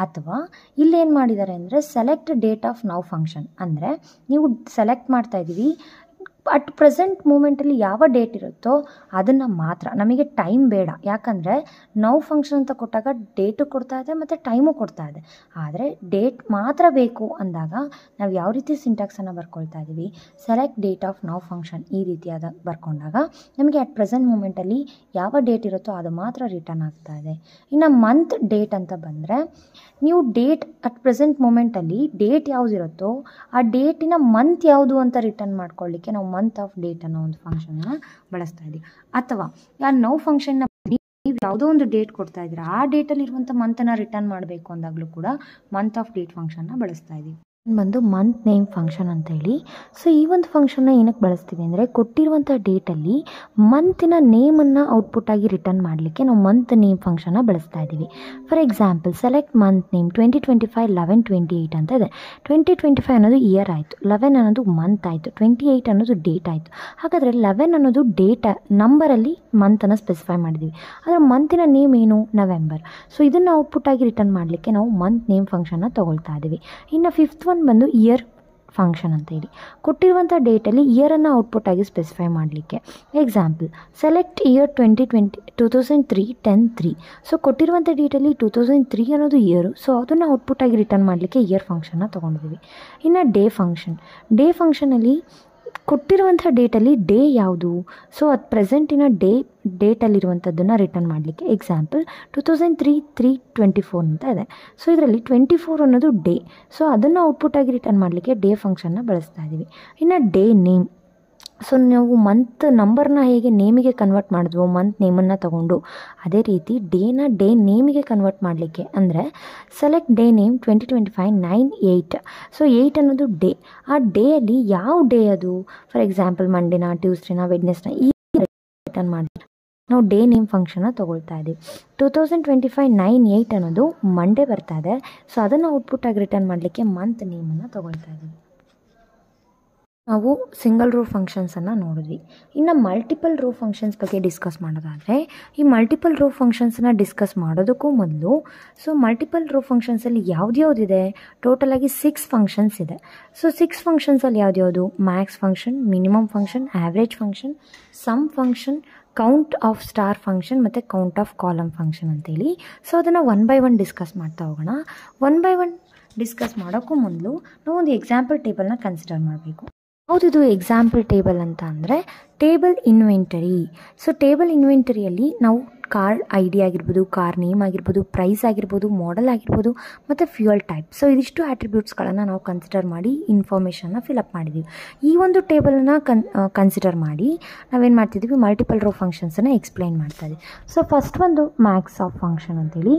ಅಥವಾ ಇಲ್ಲಿ ಏನು ಮಾಡಿದ್ದಾರೆ ಅಂದರೆ select date of now function ಅಂದರೆ ನೀವು ಸೆಲೆಕ್ಟ್ ಮಾಡ್ತಾ ಇದ್ದೀವಿ ಅಟ್ ಪ್ರೆಸೆಂಟ್ ಮೂಮೆಂಟಲ್ಲಿ ಯಾವ ಡೇಟ್ ಇರುತ್ತೋ ಅದನ್ನು ಮಾತ್ರ, ನಮಗೆ ಟೈಮ್ ಬೇಡ. ಯಾಕಂದರೆ ನೌ ಫಂಕ್ಷನ್ ಅಂತ ಕೊಟ್ಟಾಗ ಡೇಟು ಕೊಡ್ತಾ ಇದೆ ಮತ್ತು ಟೈಮು ಕೊಡ್ತಾ ಇದೆ. ಆದರೆ ಡೇಟ್ ಮಾತ್ರ ಬೇಕು ಅಂದಾಗ ನಾವು ಯಾವ ರೀತಿ ಸಿಂಟ್ಯಾಕ್ಸನ್ನು ಬರ್ಕೊಳ್ತಾ ಇದ್ದೀವಿ, select date of now function ಈ ರೀತಿಯಾದ ಬರ್ಕೊಂಡಾಗ ನಮಗೆ ಅಟ್ ಪ್ರೆಸೆಂಟ್ ಮೂಮೆಂಟಲ್ಲಿ ಯಾವ ಡೇಟ್ ಇರುತ್ತೋ ಅದು ಮಾತ್ರ ರಿಟರ್ನ್ ಆಗ್ತಾ ಇದೆ. ಇನ್ನು ಮಂತ್ ಡೇಟ್ ಅಂತ ಬಂದರೆ ನೀವು ಡೇಟ್ ಅಟ್ ಪ್ರೆಸೆಂಟ್ ಮೂಮೆಂಟಲ್ಲಿ ಡೇಟ್ ಯಾವುದಿರುತ್ತೋ ಆ ಡೇಟಿನ ಮಂತ್ ಯಾವುದು ಅಂತ ರಿಟರ್ನ್ ಮಾಡ್ಕೊಳ್ಳಿಕ್ಕೆ ನಾವು ಮಂತ್ ಆಫ್ ಡೇಟ್ ಅನ್ನೋ ಒಂದು ಫಂಕ್ಷನ್ನ ಬಳಸ್ತಾ ಇದ್ದೀವಿ. ಅಥವಾ ನೌ ಫಂಕ್ಷನ್ನ ನೀವು ಯಾವುದೋ ಒಂದು ಡೇಟ್ ಕೊಡ್ತಾ ಇದ್ದೀರಾ, ಆ ಡೇಟಲ್ಲಿ ಇರುವಂಥ ಮಂತನ್ನು ರಿಟರ್ನ್ ಮಾಡಬೇಕು ಅಂದಾಗಲೂ ಕೂಡ ಮಂತ್ ಆಫ್ ಡೇಟ್ ಫಂಕ್ಷನ್ನ ಬಳಸ್ತಾ ಇದ್ದೀವಿ. ಬಂದು ಮಂತ್ ನೇಮ್ ಫಂಕ್ಷನ್ ಅಂತೇಳಿ. ಸೊ ಈ ಒಂದು ಫಂಕ್ಷನ್ನ ಏನಕ್ಕೆ ಬಳಸ್ತೀವಿ ಅಂದರೆ ಕೊಟ್ಟಿರುವಂಥ ಡೇಟಲ್ಲಿ ಮಂತಿನ ನೇಮನ್ನು ಔಟ್ಪುಟ್ಟಾಗಿ ರಿಟರ್ನ್ ಮಾಡಲಿಕ್ಕೆ ನಾವು ಮಂತ್ ನೇಮ್ ಫಂಕ್ಷನ್ನ ಬಳಸ್ತಾ ಇದ್ದೀವಿ. For example select month name 2025 11/28 ಅಂತ ಇದೆ. 2025 ಅನ್ನೋದು ಇಯರ್ ಆಯಿತು, 11 ಅನ್ನೋದು ಮಂತ್ ಆಯಿತು, 28 ಅನ್ನೋದು ಡೇಟ್ ಆಯಿತು. ಹಾಗಾದರೆ 11 ಅನ್ನೋದು ಡೇಟ್ ನಂಬರಲ್ಲಿ ಮಂತನ್ನು ಸ್ಪೆಸಿಫೈ ಮಾಡಿದ್ದೀವಿ. ಅದರ ಮಂತಿನ ನೇಮ್ ಏನು, ನವೆಂಬರ್. ಸೊ ಇದನ್ನು ಔಟ್ಪುಟ್ಟಾಗಿ ರಿಟರ್ನ್ ಮಾಡಲಿಕ್ಕೆ ನಾವು ಮಂತ್ ನೇಮ್ ಫಂಕ್ಷನ್ನ ತೊಗೊಳ್ತಾ ಇದ್ದೀವಿ. ಇನ್ನು 5th ಒನ್ ಬಂದು ಇಯರ್ ಫಂಕ್ಷನ್ ಅಂತ ಹೇಳಿ. ಕೊಟ್ಟಿರುವಂಥ ಡೇಟಲ್ಲಿ ಇಯರನ್ನು ಔಟ್ಪುಟ್ ಆಗಿ ಸ್ಪೆಸಿಫೈ ಮಾಡಲಿಕ್ಕೆ. Example select year 2003 10/3. ಸೊ ಕೊಟ್ಟಿರುವಂಥ ಡೇಟಲ್ಲಿ 2003 ಅನ್ನೋದು ಇಯರು. ಸೊ ಅದನ್ನು ಔಟ್ಪುಟ್ ಆಗಿ ರಿಟರ್ನ್ ಮಾಡಲಿಕ್ಕೆ ಇಯರ್ ಫಂಕ್ಷನ್ನ ತೊಗೊಂಡಿದ್ದೀವಿ. ಇನ್ನು ಡೇ ಫಂಕ್ಷನಲ್ಲಿ ಕೊಟ್ಟಿರುವಂಥ ಡೇಟಲ್ಲಿ ಡೇ ಯಾವುದು, ಸೊ ಅದು ಪ್ರೆಸೆಂಟಿನ ಡೇಟಲ್ಲಿರುವಂಥದ್ದನ್ನು ರಿಟರ್ನ್ ಮಾಡಲಿಕ್ಕೆ. ಎಕ್ಸಾಂಪಲ್ 2003 3/24 ಅಂತ ಇದೆ. ಸೊ ಇದರಲ್ಲಿ 24 ಅನ್ನೋದು ಡೇ. ಸೊ ಅದನ್ನು ಔಟ್ಪುಟ್ಟಾಗಿ ರಿಟರ್ನ್ ಮಾಡಲಿಕ್ಕೆ ಡೇ ಫಂಕ್ಷನ್ನ ಬಳಸ್ತಾ ಇದ್ದೀವಿ. ಇನ್ನು ಡೇ ನೇಮ್. ಸೊ ನಾವು ಮಂತ್ ನಂಬರ್ನ ಹೇಗೆ ನೇಮಿಗೆ ಕನ್ವರ್ಟ್ ಮಾಡಿದ್ವೋ ಮಂತ್ ನೇಮನ್ನು ತೊಗೊಂಡು, ಅದೇ ರೀತಿ ಡೇ ನೇಮಿಗೆ ಕನ್ವರ್ಟ್ ಮಾಡಲಿಕ್ಕೆ ಅಂದರೆ ಸೆಲೆಕ್ಟ್ ಡೇ ನೇಮ್ 2025 9/8. ಸೊ 8 ಅನ್ನೋದು ಡೇ. ಆ ಡೇಯಲ್ಲಿ ಯಾವ ಡೇ ಅದು, ಫಾರ್ ಎಕ್ಸಾಂಪಲ್ ಮಂಡೇನಾ, ಟ್ಯೂಸ್ಡೇನಾ, ವೆಡ್ನೆಸ್ಡೇನಾ, ಈ ರಿಟರ್ನ್ ಮಾಡಿ ನಾವು ಡೇ ನೇಮ್ ಫಂಕ್ಷನ್ನ ತೊಗೊಳ್ತಾ ಇದ್ದೀವಿ. 2025 9/8 ಅನ್ನೋದು ಮಂಡೇ ಬರ್ತಾ ಇದೆ. ಸೊ ಅದನ್ನು ಔಟ್ಪುಟ್ಟಾಗಿ ರಿಟರ್ನ್ ಮಾಡಲಿಕ್ಕೆ ಮಂತ್ ನೇಮನ್ನು ತೊಗೊಳ್ತಾ ಇದ್ದೀವಿ. ನಾವು ಸಿಂಗಲ್ ರೋ ಫಂಕ್ಷನ್ಸನ್ನು ನೋಡಿದ್ವಿ. ಇನ್ನು ಮಲ್ಟಿಪಲ್ ರೋ ಫಂಕ್ಷನ್ಸ್ ಬಗ್ಗೆ ಡಿಸ್ಕಸ್ ಮಾಡೋದಾದರೆ, ಈ ಮಲ್ಟಿಪಲ್ ರೋ ಫಂಕ್ಷನ್ಸನ್ನು ಡಿಸ್ಕಸ್ ಮಾಡೋದಕ್ಕೂ ಮೊದಲು ಮಲ್ಟಿಪಲ್ ರೋ ಫಂಕ್ಷನ್ಸಲ್ಲಿ ಯಾವುದ್ಯಾವುದಿದೆ, ಟೋಟಲಾಗಿ 6 ಫಂಕ್ಷನ್ಸ್ ಇದೆ. ಸೊ 6 ಫಂಕ್ಷನ್ಸಲ್ಲಿ ಯಾವ್ದ್ಯಾವುದು, max function, minimum function, average function, sum function, count of star function ಮತ್ತು ಕೌಂಟ್ ಆಫ್ ಕಾಲಮ್ ಫಂಕ್ಷನ್ ಅಂತೇಳಿ. ಸೊ ಅದನ್ನು ಒನ್ ಬೈ ಒನ್ ಡಿಸ್ಕಸ್ ಮಾಡ್ತಾ ಹೋಗೋಣ. ಒನ್ ಬೈ ಒನ್ ಡಿಸ್ಕಸ್ ಮಾಡೋಕ್ಕೂ ಮೊದಲು ನಾವು ಒಂದು ಎಕ್ಸಾಂಪಲ್ ಟೇಬಲ್ನ ಕನ್ಸಿಡರ್ ಮಾಡಬೇಕು. ಯಾವುದಿದು ಎಕ್ಸಾಂಪಲ್ ಟೇಬಲ್ ಅಂತ ಅಂದರೆ ಟೇಬಲ್ ಇನ್ವೆಂಟರಿ. ಸೊ ಟೇಬಲ್ ಇನ್ವೆಂಟರಿಯಲ್ಲಿ ನಾವು ಕಾರ್ ಐ ಡಿ ಆಗಿರ್ಬೋದು, ಕಾರ್ ನೇಮ್ ಆಗಿರ್ಬೋದು, ಪ್ರೈಸ್ ಆಗಿರ್ಬೋದು, ಮಾಡೆಲ್ ಆಗಿರ್ಬೋದು ಮತ್ತು ಫ್ಯೂಯಲ್ ಟೈಪ್. ಸೊ ಇದಿಷ್ಟು ಆಟ್ರಿಬ್ಯೂಟ್ಸ್ಗಳನ್ನು ನಾವು ಕನ್ಸಿಡರ್ ಮಾಡಿ ಇನ್ಫಾರ್ಮೇಷನ್ನ ಫಿಲಪ್ ಮಾಡಿದ್ದೀವಿ. ಈ ಒಂದು ಟೇಬಲನ್ನು ಕನ್ಸಿಡರ್ ಮಾಡಿ ನಾವೇನು ಮಾಡ್ತಿದ್ದೀವಿ, ಮಲ್ಟಿಪಲ್ ರೋ ಫಂಕ್ಷನ್ಸನ್ನು ಎಕ್ಸ್ಪ್ಲೈನ್ ಮಾಡ್ತಾ ಇದ್ದೀವಿ. ಸೊ ಫಸ್ಟ್ ಒಂದು ಮ್ಯಾಕ್ಸ್ ಆಫ್ ಫಂಕ್ಷನ್ ಅಂತೇಳಿ.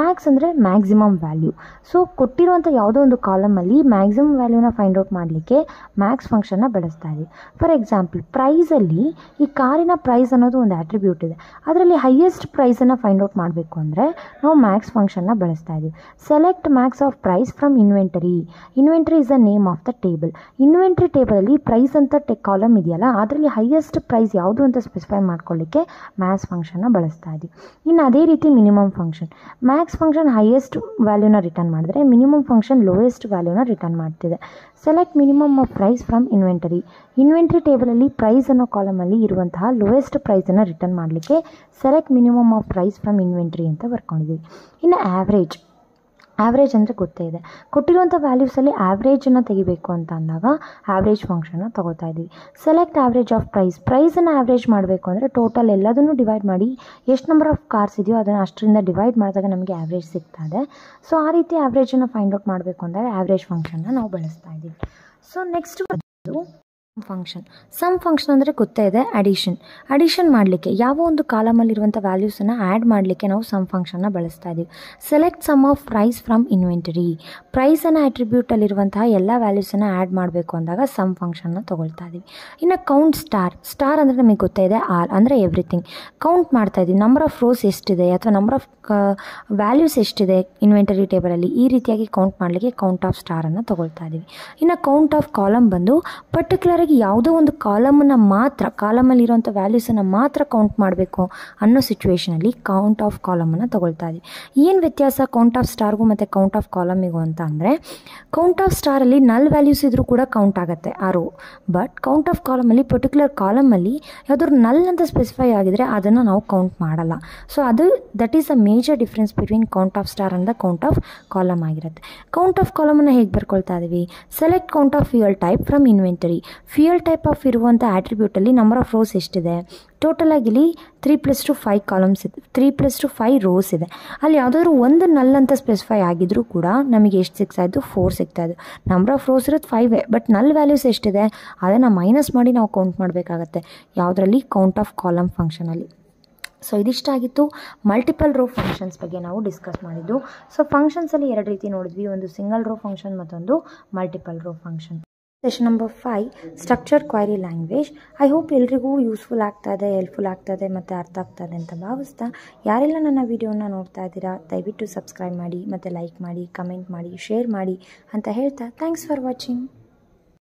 ಮ್ಯಾಕ್ಸ್ ಅಂದರೆ ಮ್ಯಾಕ್ಸಿಮಮ್ ವ್ಯಾಲ್ಯೂ. ಸೊ ಕೊಟ್ಟಿರುವಂಥ ಯಾವುದೋ ಒಂದು ಕಾಲಮಲ್ಲಿ ಮ್ಯಾಕ್ಸಿಮಮ್ ವ್ಯಾಲ್ಯೂನ ಫೈಂಡ್ ಔಟ್ ಮಾಡಲಿಕ್ಕೆ ಮ್ಯಾಕ್ಸ್ ಫಂಕ್ಷನ್ನ ಬಳಸ್ತಾ ಇದ್ದೀವಿ. ಫಾರ್ ಎಕ್ಸಾಂಪಲ್ ಪ್ರೈಸಲ್ಲಿ ಈ ಕಾರಿನ ಪ್ರೈಸ್ ಅನ್ನೋದು ಒಂದು ಆಟ್ರಿಬ್ಯೂಟ್ ಇದೆ. ಅದರಲ್ಲಿ ಹೈಯೆಸ್ಟ್ ಪ್ರೈಸನ್ನು ಫೈಂಡ್ ಔಟ್ ಮಾಡಬೇಕು ಅಂದರೆ ನಾವು ಮ್ಯಾಕ್ಸ್ ಫಂಕ್ಷನ್ನ ಬಳಸ್ತಾ ಇದ್ದೀವಿ. Select max of price from inventory. Inventory is the name of the table. Inventory ಟೇಬಲಲ್ಲಿ ಪ್ರೈಸ್ ಅಂತ ಕಾಲಮ್ ಇದೆಯಲ್ಲ, ಅದರಲ್ಲಿ ಹೈಯೆಸ್ಟ್ ಪ್ರೈಸ್ ಯಾವುದು ಅಂತ ಸ್ಪೆಸಿಫೈ ಮಾಡ್ಕೊಳ್ಳಿಕ್ಕೆ ಮ್ಯಾಕ್ಸ್ ಫಂಕ್ಷನ್ನ ಬಳಸ್ತಾ ಇದ್ದೀವಿ. ಇನ್ನು ಅದೇ ರೀತಿ minimum function. Max function highest ವ್ಯಾಲ್ಯೂನ ರಿಟರ್ನ್ ಮಾಡಿದ್ರೆ ಮಿನಿಮಮ್ ಫಂಕ್ಷನ್ ಲೋಯೆಸ್ಟ್ ವ್ಯಾಲ್ಯೂನ ರಿಟರ್ನ್ ಮಾಡ್ತಿದೆ. Select minimum of price from inventory. Inventory ಟೇಬಲಲ್ಲಿ ಪ್ರೈಸ್ ಅನ್ನೋ ಕಾಲಮಲ್ಲಿ ಇರುವಂತಹ ಲೋಯೆಸ್ಟ್ ಪ್ರೈಸನ್ನು ರಿಟರ್ನ್ ಮಾಡಲಿಕ್ಕೆ select minimum of price from inventory ಅಂತ ಬರ್ಕೊಂಡಿದ್ದೀವಿ. ಇನ್ನು ಆ್ಯಾವ್ರೇಜ್. ಆ್ಯಾವ್ರೇಜ್ ಅಂದರೆ ಗೊತ್ತೇ ಇದೆ. ಕೊಟ್ಟಿರುವಂಥ ವ್ಯಾಲ್ಯೂಸಲ್ಲಿ ಆ್ಯಾವ್ರೇಜನ್ನು ತೆಗಿಬೇಕು ಅಂತ ಅಂದಾಗ ಆ್ಯಾವ್ರೇಜ್ ಫಂಕ್ಷನ್ನ ತೊಗೋತಾ ಇದ್ದೀವಿ. Select average of price. ಪ್ರೈಸನ್ನು ಆ್ಯಾವ್ರೇಜ್ ಮಾಡಬೇಕು ಅಂದರೆ ಟೋಟಲ್ ಎಲ್ಲದನ್ನು ಡಿವೈಡ್ ಮಾಡಿ ಎಷ್ಟು ನಂಬರ್ ಆಫ್ ಕಾರ್ಸ್ ಇದೆಯೋ ಅದನ್ನು ಅಷ್ಟರಿಂದ ಡಿವೈಡ್ ಮಾಡಿದಾಗ ನಮಗೆ ಆ್ಯಾವ್ರೇಜ್ ಸಿಗ್ತಾ ಇದೆ. ಸೊ ಆ ರೀತಿ ಆ್ಯಾವ್ರೇಜನ್ನು ಫೈಂಡ್ ಔಟ್ ಮಾಡಬೇಕು ಅಂದಾಗ ಆ್ಯಾವ್ರೇಜ್ ಫಂಕ್ಷನ್ನ ನಾವು ಬಳಸ್ತಾ ಇದ್ದೀವಿ. So next function. Sum function ಅಂದರೆ ಗೊತ್ತೇ ಇದೆ, ಅಡಿಷನ್. ಅಡಿಷನ್ ಮಾಡಲಿಕ್ಕೆ ಯಾವ ಒಂದು ಕಾಲಮಲ್ಲಿರುವಂಥ ವ್ಯಾಲ್ಯೂಸನ್ನು ಆ್ಯಡ್ ಮಾಡಲಿಕ್ಕೆ ನಾವು ಸಮ್ ಫಂಕ್ಷನ್ನ ಬಳಸ್ತಾ ಇದ್ದೀವಿ. Select sum of price from inventory. ಪ್ರೈಸನ್ನು ಆಟ್ರಿಬ್ಯೂಟಲ್ಲಿರುವಂತಹ ಎಲ್ಲ ವ್ಯಾಲ್ಯೂಸನ್ನು ಆ್ಯಡ್ ಮಾಡಬೇಕು ಅಂದಾಗ ಸಮ್ ಫಂಕ್ಷನ್ನ ತೊಗೊಳ್ತಾ ಇದ್ದೀವಿ. ಇನ್ನು ಕೌಂಟ್ ಸ್ಟಾರ್. ಸ್ಟಾರ್ ಅಂದರೆ ನಮಗೆ ಗೊತ್ತೇ ಇದೆ, ಆಲ್ ಅಂದರೆ ಎವ್ರಿಥಿಂಗ್. ಕೌಂಟ್ ಮಾಡ್ತಾ ಇದ್ದೀವಿ, ನಂಬರ್ ಆಫ್ ರೋಸ್ ಎಷ್ಟಿದೆ ಅಥವಾ ನಂಬರ್ ಆಫ್ ವ್ಯಾಲ್ಯೂಸ್ ಎಷ್ಟಿದೆ ಇನ್ವೆಂಟರಿ ಟೇಬಲಲ್ಲಿ, ಈ ರೀತಿಯಾಗಿ ಕೌಂಟ್ ಮಾಡಲಿಕ್ಕೆ ಕೌಂಟ್ ಆಫ್ ಸ್ಟಾರನ್ನು ತೊಗೊಳ್ತಾ ಇದ್ದೀವಿ. ಇನ್ನು ಕೌಂಟ್ ಆಫ್ ಕಾಲಮ್ ಬಂದು ಪರ್ಟಿಕ್ಯುಲರ್ ಯಾವುದೋ ಒಂದು ಕಾಲಮನ್ನು ಮಾತ್ರ, ಕಾಲಮಲ್ಲಿರುವಂಥ ವ್ಯಾಲ್ಯೂಸನ್ನು ಮಾತ್ರ ಕೌಂಟ್ ಮಾಡಬೇಕು ಅನ್ನೋ ಸಿಚುವೇಷನಲ್ಲಿ ಕೌಂಟ್ ಆಫ್ ಕಾಲಮನ್ನು ತೊಗೊಳ್ತಾ ಇದ್ದೀವಿ. ಏನು ವ್ಯತ್ಯಾಸ ಕೌಂಟ್ ಆಫ್ ಸ್ಟಾರ್ಗೂ ಮತ್ತು ಕೌಂಟ್ ಆಫ್ ಕಾಲಮಿಗೂ ಅಂತ ಅಂದರೆ, ಕೌಂಟ್ ಆಫ್ ಸ್ಟಾರಲ್ಲಿ ನಲ್ ವ್ಯಾಲ್ಯೂಸ್ ಇದ್ರೂ ಕೂಡ ಕೌಂಟ್ ಆಗುತ್ತೆ ಆ ರೋ. ಬಟ್ ಕೌಂಟ್ ಆಫ್ ಕಾಲಮಲ್ಲಿ ಪರ್ಟಿಕ್ಯುಲರ್ ಕಾಲಮಲ್ಲಿ ಯಾವುದಾದ್ರು ನಲ್ ಅಂತ ಸ್ಪೆಸಿಫೈ ಆಗಿದ್ರೆ ಅದನ್ನು ನಾವು ಕೌಂಟ್ ಮಾಡಲ್ಲ. ಸೊ ಅದು that is a major difference between count of star and the count of column ಆಗಿರುತ್ತೆ. ಕೌಂಟ್ ಆಫ್ ಕಾಲಮನ್ನು ಹೇಗೆ ಬರ್ಕೊಳ್ತಾ ಇದ್ದೀವಿ, select count of fuel type from inventory. Fuel type of ಇರುವಂಥ ಆಟ್ರಿಬ್ಯೂಟಲ್ಲಿ ನಂಬರ್ ಆಫ್ ರೋಸ್ ಎಷ್ಟಿದೆ, total ಆಗಿಲಿ 3+2=5 columns ಇದೆ, 3+2=5 rose ಇದೆ. ಅಲ್ಲಿ ಯಾವುದಾದ್ರೂ ಒಂದು ನಲ್ ಅಂತ ಸ್ಪೆಸಿಫೈ ಆಗಿದ್ರೂ ಕೂಡ ನಮಗೆ ಎಷ್ಟು ಸಿಗ್ತಾ ಇದ್ದು, 4 ಸಿಗ್ತಾ ಇದ್ದು. ನಂಬರ್ ಆಫ್ ರೋಸ್ ಇರೋದು 5, ಬಟ್ ನಲ್ ವ್ಯಾಲ್ಯೂಸ್ ಎಷ್ಟಿದೆ ಅದನ್ನು ಮೈನಸ್ ಮಾಡಿ ನಾವು ಕೌಂಟ್ ಮಾಡಬೇಕಾಗತ್ತೆ ಯಾವುದರಲ್ಲಿ, ಕೌಂಟ್ ಆಫ್ ಕಾಲಮ್ ಫಂಕ್ಷನಲ್ಲಿ. ಸೊ ಇದಿಷ್ಟಾಗಿತ್ತು ಮಲ್ಟಿಪಲ್ ರೋ ಫಂಕ್ಷನ್ಸ್ ಬಗ್ಗೆ ನಾವು ಡಿಸ್ಕಸ್ ಮಾಡಿದ್ದು. ಸೊ ಫಂಕ್ಷನ್ಸಲ್ಲಿ 2 ರೀತಿ ನೋಡಿದ್ವಿ, ಒಂದು ಸಿಂಗಲ್ ರೋ ಫಂಕ್ಷನ್ ಮತ್ತೊಂದು multiple row function. Session number 5 structured query language. I hope ಎಲ್ರಿಗೂ ಯೂಸ್ಫುಲ್ ಆಗ್ತಾ ಇದೆ, ಹೆಲ್ಪ್ಫುಲ್ ಆಗ್ತಾ ಇದೆ ಮತ್ತು ಅರ್ಥ ಆಗ್ತಾ ಇದೆ ಅಂತ ಭಾವಿಸ್ತಾ, ಯಾರೆಲ್ಲ ನನ್ನ ವೀಡಿಯೋನ ನೋಡ್ತಾ ಇದ್ದೀರಾ ದಯವಿಟ್ಟು ಸಬ್ಸ್ಕ್ರೈಬ್ ಮಾಡಿ ಮತ್ತು ಲೈಕ್ ಮಾಡಿ, ಕಮೆಂಟ್ ಮಾಡಿ, ಶೇರ್ ಮಾಡಿ ಅಂತ ಹೇಳ್ತಾ ಥ್ಯಾಂಕ್ಸ್ ಫಾರ್ ವಾಚಿಂಗ್.